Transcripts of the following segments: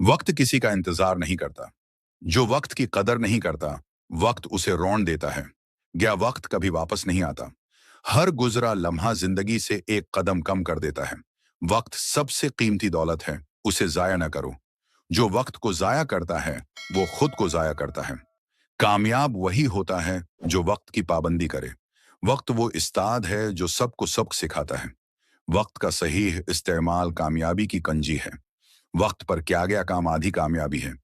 वक्त किसी का इंतजार नहीं करता। जो वक्त की कदर नहीं करता, वक्त उसे रौंद देता है। गया वक्त कभी वापस नहीं आता। हर गुजरा लम्हा जिंदगी से एक कदम कम कर देता है। वक्त सबसे कीमती दौलत है, उसे जाया न करो। जो वक्त को जाया करता है, वो खुद को जाया करता है। कामयाब वही होता है जो वक्त की पाबंदी करे। वक्त वो उस्ताद है जो सबको सबक सिखाता है। वक्त का सही इस्तेमाल कामयाबी की कंजी है। वक्त पर किया गया काम आधी कामयाबी है।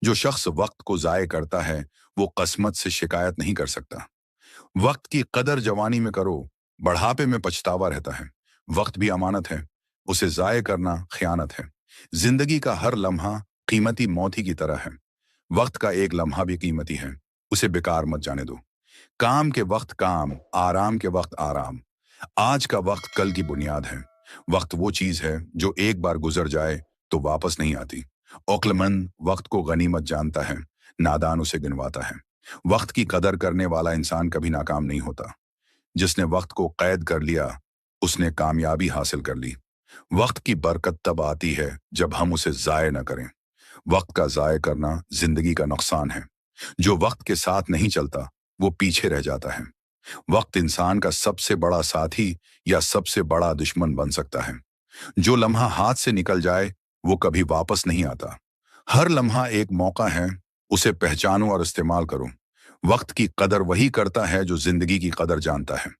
जो शख्स वक्त को जाय करता है, वो कस्मत से शिकायत नहीं कर सकता। वक्त की कदर जवानी में करो, बढ़ापे में पछतावा रहता है। वक्त भी अमानत है, उसे जाय करना खयानत है। जिंदगी का हर लम्हा कीमती मोती की तरह है। वक्त का एक लम्हा भी कीमती है, उसे बेकार मत जाने दो। काम के वक्त काम, आराम के वक्त आराम। आज का वक्त कल की बुनियाद है। वक्त वो चीज है जो एक बार गुजर जाए तो वापस नहीं आती। अक्लमंद वक्त को गनीमत जानता है, नादान उसे गिनवाता है। वक्त की कदर करने वाला इंसान कभी नाकाम नहीं होता। जिसने वक्त को कैद कर लिया, उसने कामयाबी हासिल कर ली। वक्त की बरकत तब आती है जब हम उसे जाय न करें। वक्त का जाय करना जिंदगी का नुकसान है। जो वक्त के साथ नहीं चलता, वो पीछे रह जाता है। वक्त इंसान का सबसे बड़ा साथी या सबसे बड़ा दुश्मन बन सकता है। जो लम्हा हाथ से निकल जाए, वो कभी वापस नहीं आता। हर लम्हा एक मौका है, उसे पहचानो और इस्तेमाल करो। वक्त की कदर वही करता है जो जिंदगी की कदर जानता है।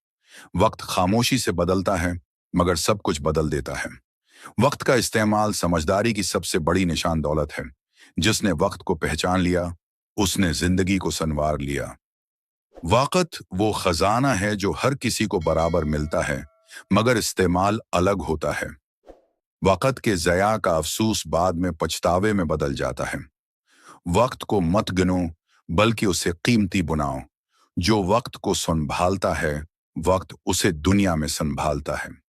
वक्त खामोशी से बदलता है, मगर सब कुछ बदल देता है। वक्त का इस्तेमाल समझदारी की सबसे बड़ी निशान दौलत है। जिसने वक्त को पहचान लिया, उसने जिंदगी को संवार लिया। वक्त वो खजाना है जो हर किसी को बराबर मिलता है, मगर इस्तेमाल अलग होता है। वक्त के ज़या का अफसोस बाद में पछतावे में बदल जाता है। वक्त को मत गिनो, बल्कि उसे कीमती बनाओ। जो वक्त को संभालता है, वक्त उसे दुनिया में संभालता है।